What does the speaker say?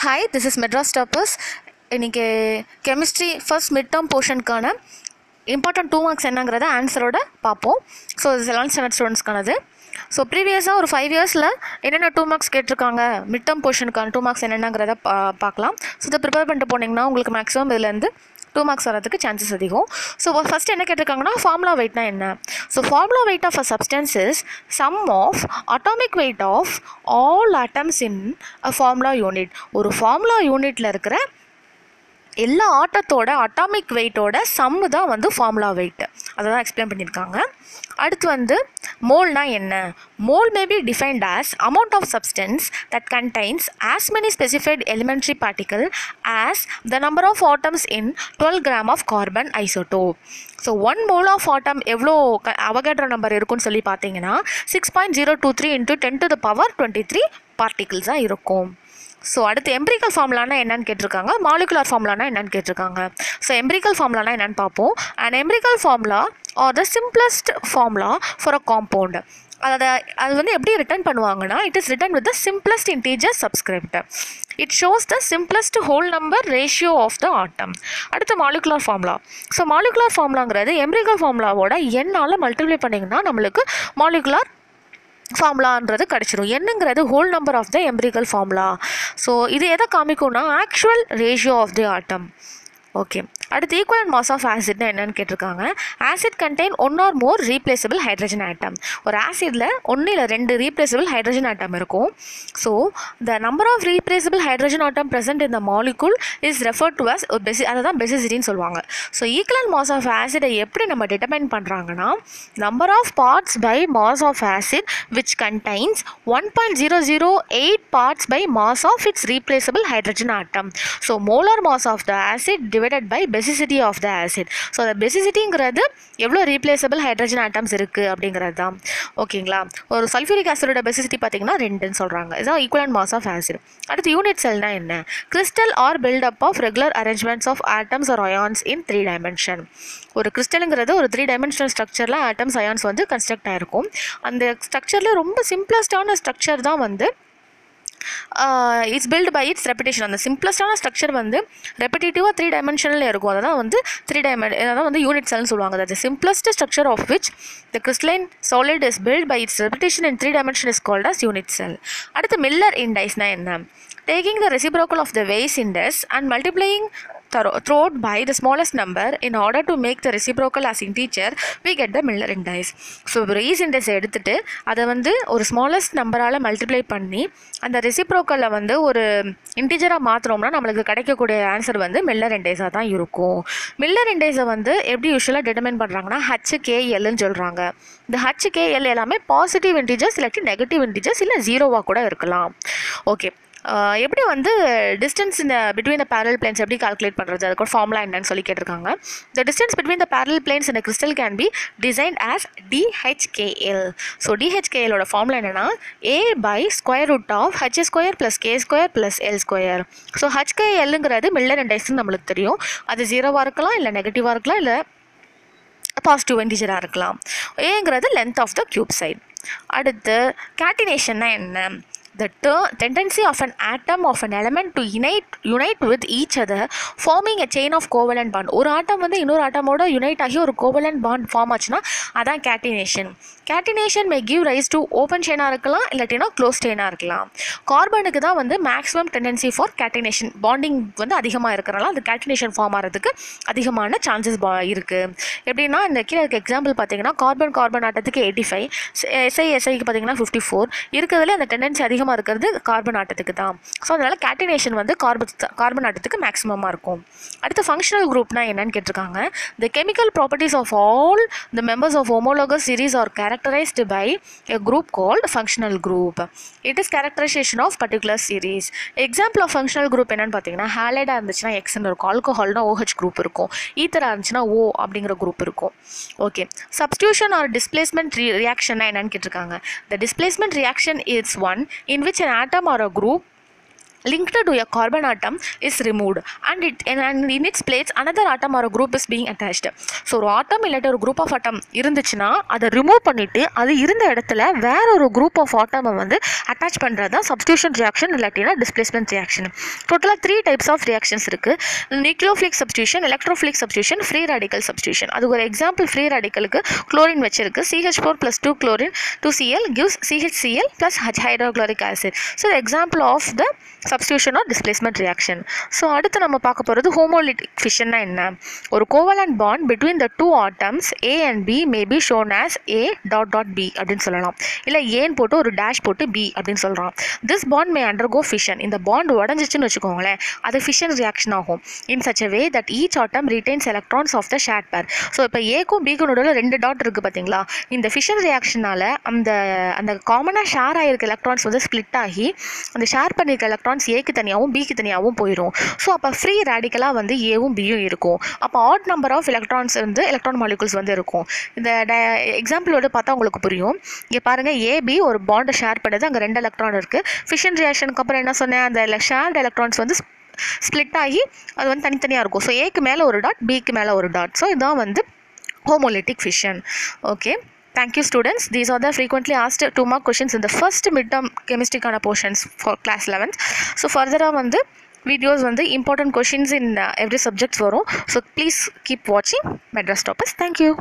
Hi, this is Madras Toppers. இன்னைக்கு chemistry first mid term போர்ஷனுக்கான important 2 marks என்னங்கிறத ஆன்சரோட பார்ப்போம். ஸோ இது 11th ஸ்டாண்டர்ட் ஸ்டூடெண்ட்ஸ்க்கானது. ஸோ ப்ரீவியஸாக ஒரு 5 இயர்ஸில் என்னென்ன 2 மார்க்ஸ் கேட்டிருக்காங்க மிட் டேர்ம் போர்ஷனுக்கான 2 மார்க்ஸ் என்னென்னங்கிறத பார்க்கலாம். ஸோ இதை ப்ரிப்பேர் பண்ணிட்டு போனீங்கன்னா உங்களுக்கு மேக்ஸிமம் இதுலேருந்து 2 மார்க்ஸ் வரதுக்கு சான்சஸ் அதிகம். ஸோ ஃபஸ்ட் என்ன கேட்டிருக்காங்கன்னா ஃபார்முலா வெயிட்னா என்ன? So formula weight of a substance is sum of atomic weight of all atoms in a formula unit. ஒரு ஃபார்முலா யூனிட்டில் இருக்கிற எல்லா ஆட்டத்தோட அட்டாமிக் வெயிட்டோட சம்மு தான் வந்து ஃபார்முலா வெயிட். அதை தான் எக்ஸ்பிளைன் பண்ணியிருக்காங்க. அடுத்து மோல்னா என்ன? Mole may be defined as amount of substance that contains as many specified elementary particle as the number of atoms in 12 gram of carbon isotope. So 1 mole of atom எவ்வளோ Avogadro number இருக்குன்னு சொல்லி பார்த்தீங்கன்னா 6.023 × 10⁻23 பார்ட்டிகிள்ஸாக இருக்கும். So அடுத்து empirical ஃபார்முலானா என்னன்னு கேட்டிருக்காங்க, molecular ஃபார்முலானா என்னன்னு கேட்டிருக்காங்க. ஸோ எம்பிரிக்கல் ஃபார்முலானா என்னன்னு பார்ப்போம். And empirical formula are the simplest formula for a compound. அது வந்து எப்படி ரிட்டர்ன் பண்ணுவாங்கன்னா, it is written with the simplest integer subscript. It shows the simplest whole number ratio of the atom. அடுத்து molecular formula. So molecular ஃபார்முலாங்கிறது empirical ஃபார்முலாவோட எண்ணால் multiply பண்ணிங்கன்னா நம்மளுக்கு மாலிகுலர் ஃபார்முலான்றது கிடச்சிரும். என்னங்கிறது whole number of the empirical formula. So இது எதை காமிக்கும்னா actual ratio of the atom. Okay, அடுத்து ஈக்குவலன்ட் மாஸ் ஆஃப் ஆசிட்னா என்னன்னு கேட்டிருக்காங்க. Acid contain 1 or more replaceable hydrogen atom. ஒரு ஆசிடில் 1 இல்லை 2 ரீப்ளேசபிள் ஹைட்ரஜன் ஆட்டம் இருக்கும். So the number of replaceable hydrogen atom present in the molecule is referred to as அதை தான் பெசிசிட்டின்னு சொல்லுவாங்க. ஸோ ஈக்குவலன்ட் மாஸ் ஆஃப் ஆசிடை எப்படி நம்ம டிட்டர்மைன் பண்ணுறாங்கன்னா, number of parts by mass of acid which contains 1.008 parts by mass of its replaceable hydrogen atom. So molar mass of the acid divided by basicity of the acid. So அந்த பெசிசிட்டிங்கிறது எவ்வளோ replaceable hydrogen atoms இருக்குது அப்படிங்கிறது தான். ஓகேங்களா, ஒரு sulphuric ஆசிடோட பெசிசிட்டி பார்த்தீங்கன்னா 2ன்னு சொல்கிறாங்க. இதுதான் ஈக்குவலன்ட் மாஸ் ஆஃப் ஆசிட். அடுத்து யூனிட் செல்னா என்ன? Crystal are build up of regular arrangements of atoms or ions in 3 dimension. ஒரு கிறிஸ்டலுங்கிறது ஒரு 3 dimensional ஸ்ட்ரக்சரில் ஆட்டம்ஸ் அயான்ஸ் வந்து கன்ஸ்ட்ரக்ட் ஆகிருக்கும். அந்த ஸ்ட்ரக்சரில் ரொம்ப சிம்பிளஸ்டான ஸ்ட்ரக்சர் தான் வந்து it's build by its repetition. அந்த சிம்பிளஸ்டான ஸ்ட்ரக்சர் வந்து ரெப்பிட்டேட்டிவாக 3 dimensional இருக்கும். அதான் வந்து அதான் வந்து யூனிட் செல்னு சொல்லுவாங்க. அது simplest structure of which the crystalline solid is build by its repetition in 3 dimension is called as unit cell. அடுத்து மில்லர் இண்டைஸ்னா என்ன? Taking the reciprocal of the Weiss index and multiplying throughout by the smallest number in order to make the reciprocal as integer, we get the Miller index. So Weiss index எடுத்துட்டு அதை வந்து ஒரு smallest நம்பரால் multiply பண்ணி அந்த ரெசிப்ரோக்கலில் வந்து ஒரு இன்டீஜராக மாற்றினோம்னா நம்மளுக்கு கிடைக்கக்கூடிய ஆன்சர் வந்து மில்லர் இண்டெக்ஸாக தான் இருக்கும். மில்லர் இண்டெக்ஸை வந்து எப்படி யூஸ்வலாக டிட்டர்மைன் பண்ணுறாங்கன்னா HKLன்னு சொல்கிறாங்க. இந்த HKL எல்லாமே பாசிட்டிவ் இன்டீஜர்ஸ் இல்லாட்டி நெகட்டிவ் இன்டீஜர்ஸ் இல்லை 0வாக கூட இருக்கலாம். ஓகே, எப்படி வந்து டிஸ்டன்ஸ் இந்த பிட்வீன் த பேரல் பிளேன்ஸ் எப்படி கால்குலேட் பண்ணுறது, அதுக்கு ஒரு ஃபார்முலா என்னன்னு சொல்லி கேட்டிருக்காங்க. The distance between the parallel planes இந்த crystal can be designed as DHKL. So DHKLோட ஃபார்முலா என்னென்னா A/√of H² + K² + L². So HKLங்கிறது Miller இண்டெக்ஸ்னு நம்மளுக்கு தெரியும். அது 0வாக இருக்கலாம், இல்லை நெகட்டிவாக இருக்கலாம், இல்லை பாசிட்டிவ் இன்டிஜராக இருக்கலாம். ஏங்கிறது length of the cube side. அடுத்து கேட்டினேஷன்னா என்ன? The tendency of an atom of an element to unite with each other forming a chain of covalent bond. ஒரு ஆட்டம் வந்து இன்னொரு ஆட்டமோட யுனைட் ஆகி ஒரு கோவலண்ட் பாண்ட் ஃபார்ம் ஆச்சுன்னா அதான் catenation. Catenation may give rise to open செயினாக இருக்கலாம், இல்லாட்டினா க்ளோஸ் செயினாக இருக்கலாம். கார்பனுக்கு தான் வந்து maximum tendency for catenation, bonding வந்து அதிகமாக இருக்கிறனால அது கேட்டினேஷன் ஃபார்ம் ஆகிறதுக்கு அதிகமான சான்சஸ் இருக்குது. எப்படின்னா இந்த கீழே இருக்க எக்ஸாம்பிள் பார்த்தீங்கன்னா கார்பன் ஆட்டத்துக்கு 85, SiSiக்கு பார்த்தீங்கன்னா 54 இருக்கிறதுல அந்த டெண்டன்சி அதிகமாக இருக்கிறது கார்பன் ஆட்டத்துக்கு தான். ஸோ அதனால் கேட்டினேஷன் வந்து கார்பன் ஆட்டத்துக்கு மேக்ஸிமமாக இருக்கும். அடுத்து ஃபங்க்ஷனல் குரூப்னா என்னன்னு கேட்டிருக்காங்க. The chemical properties of all the members of homologous series are characterized by a group called functional group. It is characterization of particular series. Example of functional group என்னன்னு பார்த்தீங்கன்னா ஹாலைடாக இருந்துச்சுன்னா Xன்னு இருக்கும், ஆல்கோஹால்னா OH குரூப் இருக்கும், ஈத்தராக இருந்துச்சுன்னா O அப்படிங்கிற group இருக்கும். Okay, substitution R displacement ரியாக்ஷன்னா என்னன்னு கேட்டிருக்காங்க. The displacement reaction is one in which an atom or a group linked to a carbon atom is removed and in its place another atom or a group is being attached. So ஒரு ஆட்டம் இல்லாட்டி ஒரு group of ஆட்டம் இருந்துச்சுன்னா அதை remove பண்ணிவிட்டு அது இருந்த இடத்துல வேற ஒரு குரூப் ஆஃப் ஆட்டமை வந்து அட்டாச் பண்ணுறது தான் சப்ஸ்டியூஷன் ரியாக்ஷன் இல்லாட்டினா டிஸ்பிளேஸ்மெண்ட் ரியாக்ஷன். டோட்டலாக 3 டைப்ஸ் ஆஃப் ரியாக்ஷன்ஸ் இருக்குது. Nucleophilic substitution, electrophilic substitution, free radical substitution. அது ஒரு எக்ஸாம்பிள் ஃப்ரீ ரேடிக்கலுக்கு குளோரின் வச்சிருக்கு. CH4 + 2 chlorine 2Cl gives CHCl plus hydrochloric acid. So the example of the substitution or displacement reaction. So அடுத்து நம்ம பார்க்க போகிறது ஹோமோலிட்டிக் ஃபிஷன்னா என்ன. ஒரு covalent bond between the 2 atoms A and B may be shown as A.B அப்படின்னு சொல்லலாம். இல்லை ஏன்னு போட்டு ஒரு டேஷ் போட்டு B அப்படின்னு சொல்கிறோம். This bond May undergo fission. இந்த பாண்ட் உடஞ்சிச்சுன்னு வச்சுக்கோங்களேன், அது ஃபிஷன் ரியாக்ஷன் ஆகும். In such a way that each atom retains electrons of the shared pair. So இப்போ ஏக்கும் பிக்கும் நடுவில் 2 டாட் இருக்குது பார்த்தீங்களா. இந்த ஃபிஷன் ரியாக்ஷனால் அந்த காமனாக ஷேர் ஆகிருக்க எலக்ட்ரான்ஸ் வந்து ஸ்ப்ளிட் ஆகி அந்த ஷேர் பண்ணியிருக்க எலக்ட்ரான்ஸ் ஏக்கு தனியாகவும் பிக்கு தனியாகவும் போயிடும். ஸோ அப்போ ஃப்ரீ ரேடிக்கலாக வந்து ஏவும் பியும் இருக்கும். அப்போ ஆட் நம்பர் ஆஃப் எலக்ட்ரான்ஸ் வந்து எலக்ட்ரான் மாலிகுல்ஸ் வந்து இருக்கும். இந்த எக்ஸாம்பிளோட பார்த்தா உங்களுக்கு புரியும். இங்கே பாருங்கள், ஏபி ஒரு பாண்டை ஷேர் பண்ணுது, அங்கே 2 எலக்ட்ரான் இருக்குது. ஃபிஷன் ரியாக்ஷனுக்கு அப்புறம் என்ன சொன்னேன், அந்த ஷேர்டு எலக்ட்ரான்ஸ் வந்து ஸ்ப்ளிட் ஆகி அது வந்து தனித்தனியாக இருக்கும். ஸோ ஏக்கு மேலே ஒரு டாட், பிக்கு மேலே ஒரு டாட். ஸோ இதுதான் வந்து homolytic fission. Okay, thank you students. These are the frequently asked 2 mark questions in the first midterm chemistry kind of portions for class 11th. So further வந்து videos வந்து important questions in every subject வரும். So please keep watching Madras Toppers. Thank you.